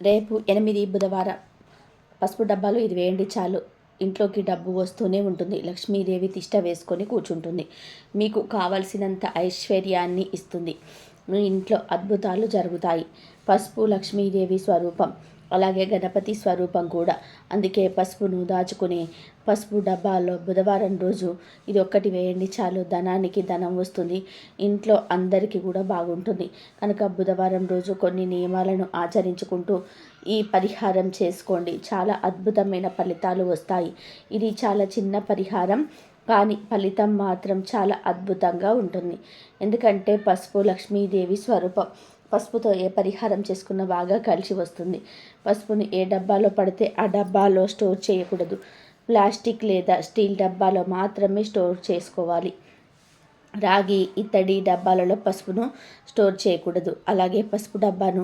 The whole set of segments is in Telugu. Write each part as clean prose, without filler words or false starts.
రేపు 8 బుధవారం పసుపు డబ్బాలు ఇది వేయండి చాలు. ఇంట్లోకి డబ్బు వస్తూనే ఉంటుంది. లక్ష్మీదేవి తిష్ట వేసుకొని కూర్చుంటుంది. మీకు కావలసినంత ఐశ్వర్యాన్ని ఇస్తుంది. మీ ఇంట్లో అద్భుతాలు జరుగుతాయి. పసుపు లక్ష్మీదేవి స్వరూపం, అలాగే గణపతి స్వరూపం కూడా. అందుకే పసుపును దాచుకునే పసుపు డబ్బాలో బుధవారం రోజు ఇది ఒక్కటి వేయండి చాలు. ధనానికి ధనం వస్తుంది. ఇంట్లో అందరికీ కూడా బాగుంటుంది. కనుక బుధవారం రోజు కొన్ని నియమాలను ఆచరించుకుంటూ ఈ పరిహారం చేసుకోండి. చాలా అద్భుతమైన ఫలితాలు వస్తాయి. ఇది చాలా చిన్న పరిహారం, కానీ ఫలితం మాత్రం చాలా అద్భుతంగా ఉంటుంది. ఎందుకంటే పసుపు లక్ష్మీదేవి స్వరూపం. పసుపుతో ఏ పరిహారం చేసుకున్నా బాగా కలిసి వస్తుంది. పసుపుని ఏ డబ్బాలో పడితే ఆ డబ్బాలో స్టోర్ చేయకూడదు. ప్లాస్టిక్ లేదా స్టీల్ డబ్బాలో మాత్రమే స్టోర్ చేసుకోవాలి. రాగి, ఇత్తడి డబ్బాలలో పసుపును స్టోర్ చేయకూడదు. అలాగే పసుపు డబ్బాను,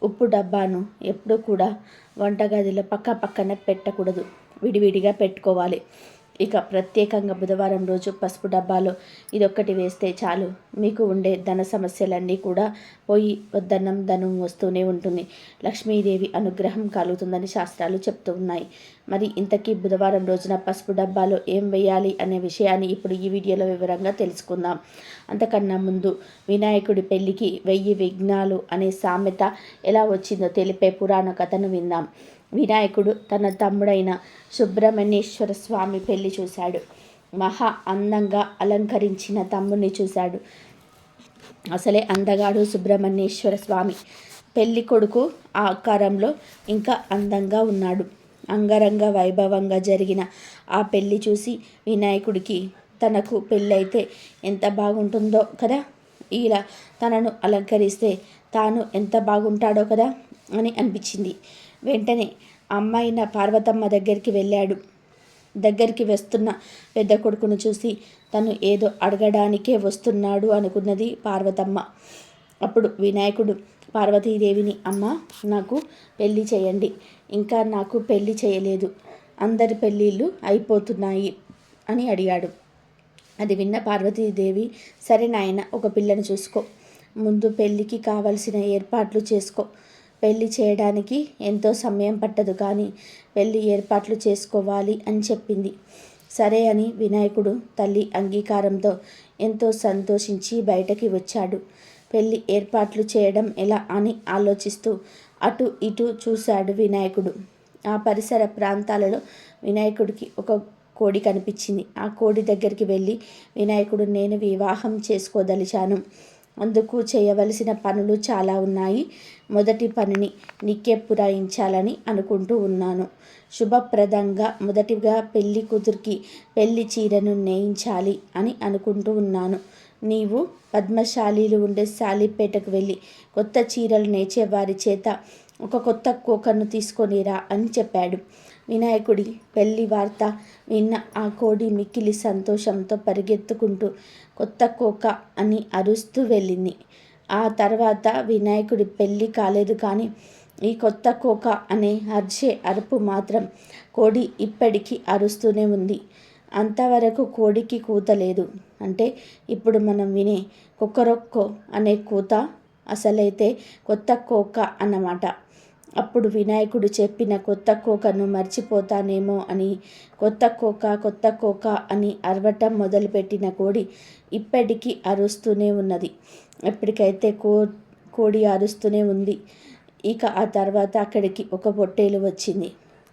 ఉప్పు డబ్బాను ఎప్పుడూ కూడా వంటగదిలో పక్కన పెట్టకూడదు. విడివిడిగా పెట్టుకోవాలి. ఇక ప్రత్యేకంగా బుధవారం రోజు పసుపు డబ్బాలో ఇదొక్కటి వేస్తే చాలు. మీకు ఉండే ధన సమస్యలన్నీ కూడా పోయి ధనం వస్తూనే ఉంటుంది. లక్ష్మీదేవి అనుగ్రహం కలుగుతుందని శాస్త్రాలు చెప్తూ ఉన్నాయి. మరి ఇంతకీ బుధవారం రోజున పసుపు డబ్బాలో ఏం వేయాలి అనే విషయాన్ని ఇప్పుడు ఈ వీడియోలో వివరంగా తెలుసుకుందాం. అంతకన్నా ముందు వినాయకుడి పెళ్లికి 1000 విఘ్నాలు అనే సామెత ఎలా వచ్చిందో తెలిపే పురాణ కథను విందాం. వినాయకుడు తన తమ్ముడైన సుబ్రహ్మణ్యేశ్వర స్వామి పెళ్లి చూశాడు. మహా అందంగా అలంకరించిన తమ్ముడిని చూశాడు. అసలే అందగాడు సుబ్రహ్మణ్యేశ్వర స్వామి. పెళ్లి కొడుకు ఆకారంలో ఇంకా అందంగా ఉన్నాడు. అంగరంగ వైభవంగా జరిగిన ఆ పెళ్లి చూసి వినాయకుడికి తనకు పెళ్ళైతే ఎంత బాగుంటుందో కదా, ఇలా తనను అలంకరిస్తే తాను ఎంత బాగుంటాడో కదా అని అనిపించింది. వెంటనే అమ్మాయిన పార్వతమ్మ దగ్గరికి వెళ్ళాడు. దగ్గరికి వస్తున్న పెద్ద కొడుకును చూసి తను ఏదో అడగడానికే వస్తున్నాడు అనుకున్నది పార్వతమ్మ. అప్పుడు వినాయకుడు పార్వతీదేవిని, అమ్మ నాకు పెళ్లి చేయండి, ఇంకా నాకు పెళ్లి చేయలేదు, అందరి పెళ్ళిళ్ళు అయిపోతున్నాయి అని అడిగాడు. అది విన్న పార్వతీదేవి, సరే నాయన, ఒక పిల్లను చూసుకో, ముందు పెళ్ళికి కావలసిన ఏర్పాట్లు చేసుకో. పెళ్లి చేయడానికి ఎంతో సమయం పట్టదు, కానీ పెళ్లి ఏర్పాట్లు చేసుకోవాలి అని చెప్పింది. సరే అని వినాయకుడు తల్లి అంగీకారంతో ఎంతో సంతోషించి బయటకి వచ్చాడు. పెళ్లి ఏర్పాట్లు చేయడం ఎలా అని ఆలోచిస్తూ అటు ఇటు చూశాడు వినాయకుడు. ఆ పరిసర ప్రాంతాలలో వినాయకుడికి ఒక కోడి కనిపించింది. ఆ కోడి దగ్గరికి వెళ్ళి, వినాయకుడు, నేను వివాహం చేసుకోదలిచాను. అందుకు చేయవలసిన పనులు చాలా ఉన్నాయి. మొదటి పనిని నీకే పురాయించాలని అనుకుంటూ ఉన్నాను. శుభప్రదంగా మొదటిగా పెళ్లి కూతురికి పెళ్లి చీరను నేయించాలి అని అనుకుంటూ ఉన్నాను. నీవు పద్మశాలీలు ఉండే శాలీపేటకు వెళ్ళి కొత్త చీరలు నేచే వారి చేత ఒక కొత్త కోకను తీసుకొనిరా అని చెప్పాడు. వినాయకుడి పెళ్లి వార్త విన్న ఆ కోడి మిక్కిలి సంతోషంతో పరిగెత్తుకుంటూ కొత్త కోక అని అరుస్తూ వెళ్ళింది. ఆ తర్వాత వినాయకుడి పెళ్లి కాలేదు, కానీ ఈ కొత్త కోక అనే అరుపు మాత్రం కోడి ఇప్పటికీ అరుస్తూనే ఉంది. అంతవరకు కోడికి కూత లేదు. అంటే ఇప్పుడు మనం వినే కుక్కరొక్కో అనే కూత అసలైతే కొత్త కోక అన్నమాట. అప్పుడు వినాయకుడు చెప్పిన కొత్త కోకను మర్చిపోతానేమో అని కొత్త కోక అని అరవటం మొదలుపెట్టిన కోడి ఇప్పటికీ అరుస్తూనే ఉన్నది. ఎప్పటికైతే కోడి అరుస్తూనే ఉంది. ఇక ఆ తర్వాత అక్కడికి ఒక పొట్టేలు వచ్చింది.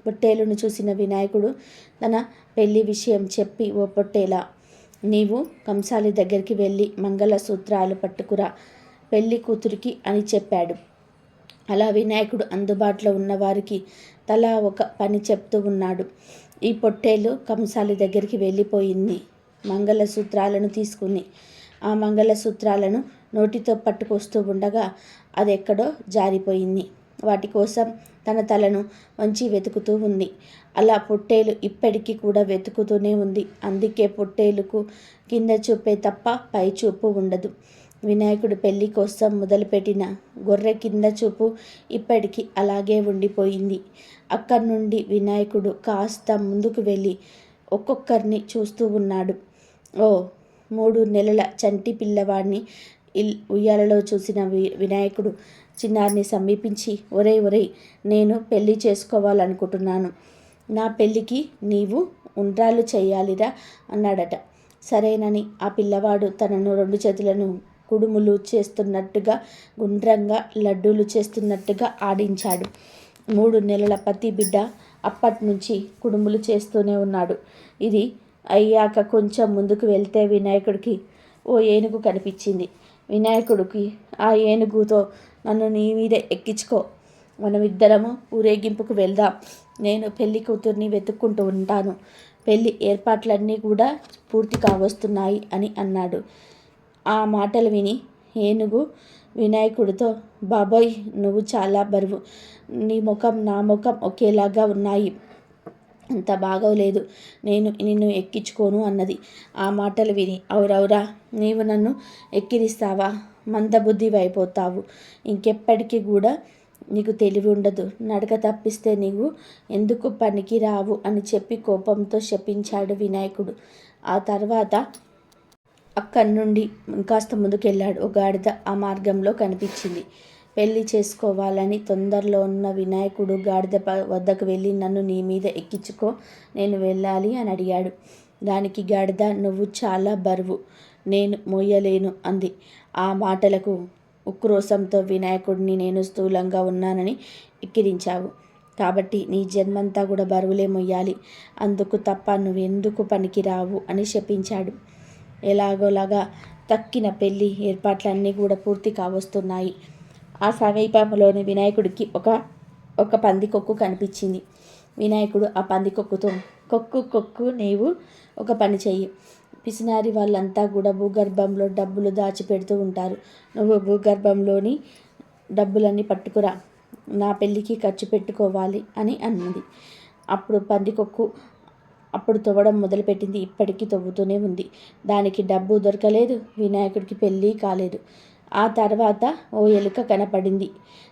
పొట్టేలును చూసిన వినాయకుడు తన పెళ్లి విషయం చెప్పి, ఓ పొట్టేలా, నీవు కంసాలి దగ్గరికి వెళ్ళి మంగళసూత్రాలు పట్టుకురా పెళ్లి కూతురికి అని చెప్పాడు. అలా వినాయకుడు అందుబాటులో ఉన్నవారికి తలా ఒక పని చెప్తూ ఉన్నాడు. ఈ పొట్టేలు కంసాలి దగ్గరికి వెళ్ళిపోయింది. మంగళసూత్రాలను తీసుకుంది. ఆ మంగళసూత్రాలను నోటితో పట్టుకొస్తూ ఉండగా అదెక్కడో జారిపోయింది. వాటి కోసం తన తలను వంచి వెతుకుతూ ఉంది. అలా పొట్టేలు ఇప్పటికీ కూడా వెతుకుతూనే ఉంది. అందుకే పొట్టేలుకు కింద చూపే తప్ప పై చూపు ఉండదు. వినాయకుడు పెళ్లి కోసం మొదలుపెట్టిన గొర్రె కింద చూపు ఇప్పటికీ అలాగే ఉండిపోయింది. అక్కడి నుండి వినాయకుడు కాస్త ముందుకు వెళ్ళి ఒక్కొక్కరిని చూస్తూ ఉన్నాడు. 3 నెలల చంటి పిల్లవాడిని ఉయ్యాలలో చూసిన వినాయకుడు చిన్నారిని సమీపించి, ఒరేయ్ నేను పెళ్ళి చేసుకోవాలనుకుంటున్నాను. నా పెళ్ళికి నీవు ఉండ్రాళ్ళు చేయాలిరా అన్నాడట. సరేనని ఆ పిల్లవాడు తనను 2 చేతులను కుడుములు చేస్తున్నట్టుగా, గుండ్రంగా లడ్డూలు చేస్తున్నట్టుగా ఆడించాడు. 3 నెలల పతి బిడ్డ అప్పట్నుంచి కుడుములు చేస్తూనే ఉన్నాడు. ఇది అయ్యాక కొంచెం ముందుకు వెళ్తే వినాయకుడికి ఓ ఏనుగు కనిపించింది. వినాయకుడికి, ఆ ఏనుగుతో నన్ను నీ మీద ఎక్కించుకో, మనమిద్దరము ఊరేగింపుకు వెళ్దాం, నేను పెళ్లి కూతుర్ని వెతుక్కుంటూ ఉంటాను, పెళ్లి ఏర్పాట్లన్నీ కూడా పూర్తి కావస్తున్నాయి అని అన్నాడు. ఆ మాటలు విని ఏనుగు వినాయకుడితో, బాబోయ్ నువ్వు చాలా బరువు, నీ ముఖం నా ముఖం ఒకేలాగా ఉన్నాయి, అంత బాగోలేదు, నేను నిన్ను ఎక్కించుకోను అన్నది. ఆ మాటలు విని, అవురవురా, నీవు నన్ను ఎక్కిరిస్తావా, మందబుద్ధివైపోతావు, ఇంకెప్పటికీ కూడా నీకు తెలివి ఉండదు, నడక తప్పిస్తే నీవు ఎందుకు పనికి రావు అని చెప్పి కోపంతో శపించాడు వినాయకుడు. ఆ తర్వాత అక్కడి నుండి కాస్త ముందుకెళ్ళాడు. ఒక గాడిద ఆ మార్గంలో కనిపించింది. పెళ్లి చేసుకోవాలని తొందరలో ఉన్న వినాయకుడు గాడిద వద్దకు వెళ్ళి, నన్ను నీ మీద ఎక్కించుకో, నేను వెళ్ళాలి అని అడిగాడు. దానికి గాడిద, నువ్వు చాలా బరువు, నేను మోయలేను అంది. ఆ మాటలకు ఉక్రోషంతో వినాయకుడిని, నేను స్థూలంగా ఉన్నానని ఎక్కిరించావు కాబట్టి నీ జన్మంతా కూడా బరువులే మొయ్యాలి, అందుకు తప్ప నువ్వెందుకు పనికి రావు అని శపించాడు. ఎలాగోలాగా తక్కిన పెళ్లి ఏర్పాట్లన్నీ కూడా పూర్తి కావస్తున్నాయి. ఆ సమీపంలోని వినాయకుడికి ఒక పందికొక్కు కనిపించింది. వినాయకుడు ఆ పందికొక్కుతో, కొక్కు నీవు ఒక పని చెయ్యి, పిసినారి వాళ్ళంతా కూడా భూగర్భంలో డబ్బులు దాచిపెడుతూ ఉంటారు, నువ్వు భూగర్భంలోని డబ్బులన్నీ పట్టుకురా, నా పెళ్ళికి ఖర్చు పెట్టుకోవాలి అని అన్నది. అప్పుడు పందికొక్కు అప్పుడు తవ్వడం మొదలుపెట్టింది. ఇప్పటికీ తవ్వుతూనే ఉంది. దానికి డబ్బు దొరకలేదు, వినాయకుడికి పెళ్ళి కాలేదు. ఆ తర్వాత ఓ ఎలుక కనపడింది.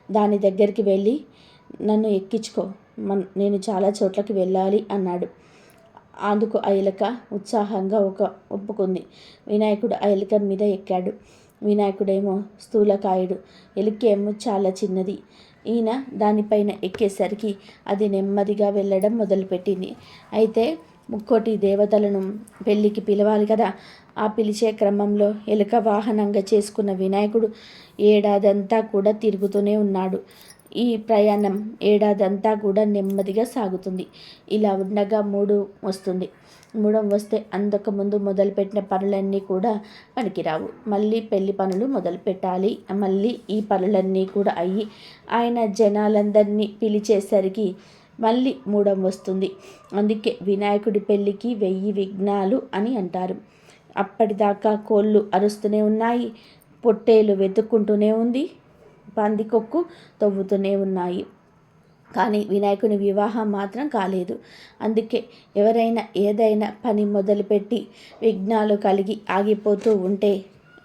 దాని దగ్గరికి వెళ్ళి, నన్ను ఎక్కించుకో, నేను చాలా చోట్లకి వెళ్ళాలి అన్నాడు. అందుకు ఆ ఎలుక ఉత్సాహంగా ఒప్పుకుంది. వినాయకుడు ఆ ఎలుక మీద ఎక్కాడు. వినాయకుడేమో స్థూలకాయుడు, ఎలుకేమో చాలా చిన్నది. ఈయన దానిపైన ఎక్కేసరికి అది నెమ్మదిగా వెళ్ళడం మొదలుపెట్టింది. అయితే ముక్కోటి దేవతలను పెళ్ళికి పిలవాలి కదా. ఆ పిలిచే క్రమంలో ఎలుక వాహనంగా చేసుకున్న వినాయకుడు ఏడాదంతా కూడా తిరుగుతూనే ఉన్నాడు. ఈ ప్రయాణం ఏడాదంతా కూడా నెమ్మదిగా సాగుతుంది. ఇలా ఉండగా 3 వస్తుంది. 3 వస్తే అంతకుముందు మొదలుపెట్టిన పనులన్నీ కూడా పనికిరావు. మళ్ళీ పెళ్లి పనులు మొదలు పెట్టాలి. మళ్ళీ ఈ పనులన్నీ కూడా అయ్యి ఆయన జనాలందరినీ పిలిచేసరికి మళ్ళీ 3 వస్తుంది. అందుకే వినాయకుడి పెళ్ళికి 1000 విఘ్నాలు అని అంటారు. అప్పటిదాకా కోళ్ళు అరుస్తూనే ఉన్నాయి, పొట్టేలు వెతుక్కుంటూనే ఉంది, పందికొక్కు తవ్వుతూనే ఉన్నాయి. కానీ వినాయకుని వివాహం మాత్రం కాలేదు. అందుకే ఎవరైనా ఏదైనా పని మొదలుపెట్టి విఘ్నాలు కలిగి ఆగిపోతూ ఉంటే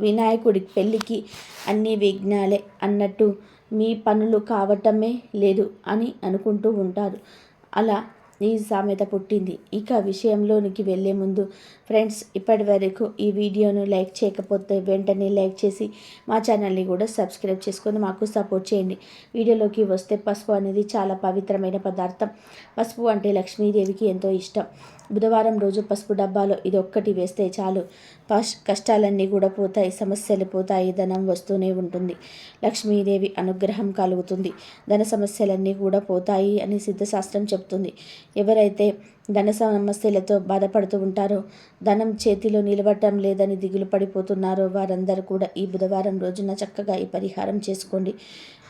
వినాయకుడి పెళ్ళికి అన్ని విఘ్నాలే అన్నట్టు మీ పనులు కావటమే లేదు అని అనుకుంటూ ఉంటారు. అలా ఈ సామెత పుట్టింది. ఇక విషయంలోనికి వెళ్ళే ముందు ఫ్రెండ్స్, ఇప్పటి వరకు ఈ వీడియోను లైక్ చేయకపోతే వెంటనే లైక్ చేసి మా ఛానల్ని కూడా సబ్స్క్రైబ్ చేసుకొని మాకు సపోర్ట్ చేయండి. వీడియోలోకి వస్తే, పసుపు అనేది చాలా పవిత్రమైన పదార్థం. పసుపు అంటే లక్ష్మీదేవికి ఎంతో ఇష్టం. బుధవారం రోజు పసుపు డబ్బాలో ఇది ఒక్కటి వేస్తే చాలు, కష్టాలన్నీ కూడా పోతాయి, సమస్యలు పోతాయి, ధనం వస్తూనే ఉంటుంది, లక్ష్మీదేవి అనుగ్రహం కలుగుతుంది, ధన సమస్యలన్నీ కూడా పోతాయి అని సిద్ధశాస్త్రం చెప్తుంది. ఎవరైతే ధన సమస్యలతో బాధపడుతూ ఉంటారో, ధనం చేతిలో నిలవటం లేదని దిగులు పడిపోతున్నారో వారందరూ కూడా ఈ బుధవారం రోజున చక్కగా ఈ పరిహారం చేసుకోండి.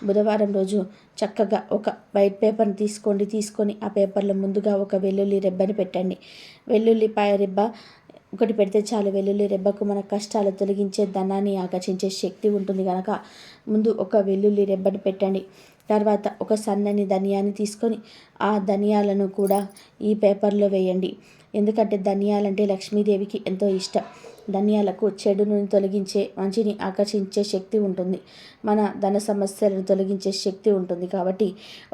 బుధవారం రోజు చక్కగా ఒక వైట్ పేపర్ని తీసుకొని ఆ పేపర్లో ముందుగా ఒక వెల్లుల్లి రెబ్బని పెట్టండి. వెల్లుల్లిపాయ రెబ్బ ఒకటి పెడితే చాలు. వెల్లుల్లి రెబ్బకు మన కష్టాలు తొలగించే, ధనాన్ని ఆకర్షించే శక్తి ఉంటుంది కనుక ముందు ఒక వెల్లుల్లి రెబ్బని పెట్టండి. తర్వాత ఒక సన్నని ధనియాన్ని తీసుకొని ఆ ధనియాలను కూడా ఈ పేపర్లో వేయండి. ఎందుకంటే ధనియాలంటే లక్ష్మీదేవికి ఎంతో ఇష్టం. ధనియాలకు చెడును తొలగించే, మంచిని ఆకర్షించే శక్తి ఉంటుంది. మన ధన సమస్యలను తొలగించే శక్తి ఉంటుంది. కాబట్టి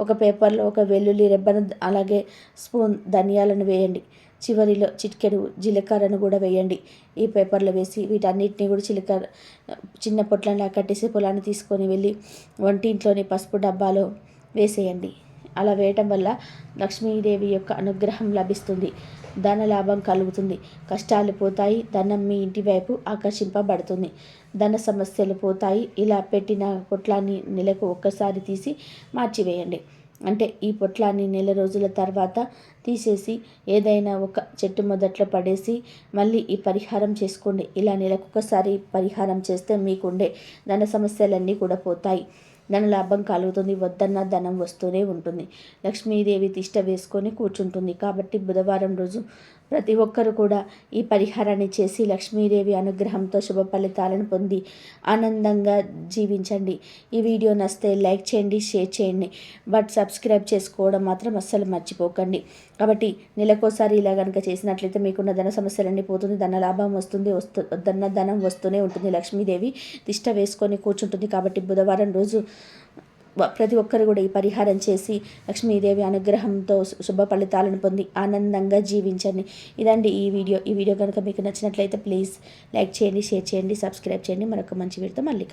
ఒక పేపర్లో ఒక వెల్లుల్లి రెబ్బను అలాగే స్పూన్ ధనియాలను వేయండి. చివరిలో చిటికెడు జీలకర్రను కూడా వేయండి. ఈ పేపర్లో వేసి వీటన్నిటిని కూడా చిన్న పొట్లంలా కట్టేసి పొలాన్ని తీసుకొని వెళ్ళి వంటింట్లోని పసుపు డబ్బాలో వేసేయండి. అలా వేయటం వల్ల లక్ష్మీదేవి యొక్క అనుగ్రహం లభిస్తుంది, ధన లాభం కలుగుతుంది, కష్టాలు పోతాయి, ధనం మీ ఇంటి వైపు ఆకర్షింపబడుతుంది, ధన సమస్యలు పోతాయి. ఇలా పెట్టిన పొట్లాన్ని నెలకు ఒక్కసారి తీసి మార్చివేయండి. అంటే ఈ పొట్లాన్ని నెల రోజుల తర్వాత తీసేసి ఏదైనా ఒక చెట్టు మొదట్లో పడేసి మళ్ళీ ఈ పరిహారం చేసుకోండి. ఇలా నెలకొకసారి పరిహారం చేస్తే మీకుండే ధన సమస్యలన్నీ కూడా పోతాయి, ధనలాభం కలుగుతుంది, వద్దన్న ధనం వస్తూనే ఉంటుంది, లక్ష్మీదేవి తిష్ట వేసుకొని కూర్చుంటుంది. కాబట్టి బుధవారం రోజు ప్రతి ఒక్కరు కూడా ఈ పరిహారాన్ని చేసి లక్ష్మీదేవి అనుగ్రహంతో శుభ ఫలితాలను పొంది ఆనందంగా జీవించండి. ఈ వీడియో నచ్చితే లైక్ చేయండి, షేర్ చేయండి, బట్ సబ్స్క్రైబ్ చేసుకోవడం మాత్రం అస్సలు మర్చిపోకండి. కాబట్టి నెలకోసారి ఇలా కనుక చేసినట్లయితే మీకున్న ధన సమస్యలన్నీ పోతుంది, ధన లాభం వద్దన్న ధనం వస్తూనే ఉంటుంది, లక్ష్మీదేవి తిష్ట వేసుకొని కూర్చుంటుంది. కాబట్టి బుధవారం రోజు ప్రతి ఒక్కరు కూడా ఈ పరిహారం చేసి లక్ష్మీదేవి అనుగ్రహంతో శుభ ఫలితాలను పొంది ఆనందంగా జీవించండి. ఇదండి ఈ వీడియో కనుక మీకు నచ్చినట్లయితే ప్లీజ్ లైక్ చేయండి, షేర్ చేయండి, సబ్స్క్రైబ్ చేయండి. మరొక మంచి వీడియోతో మళ్ళీ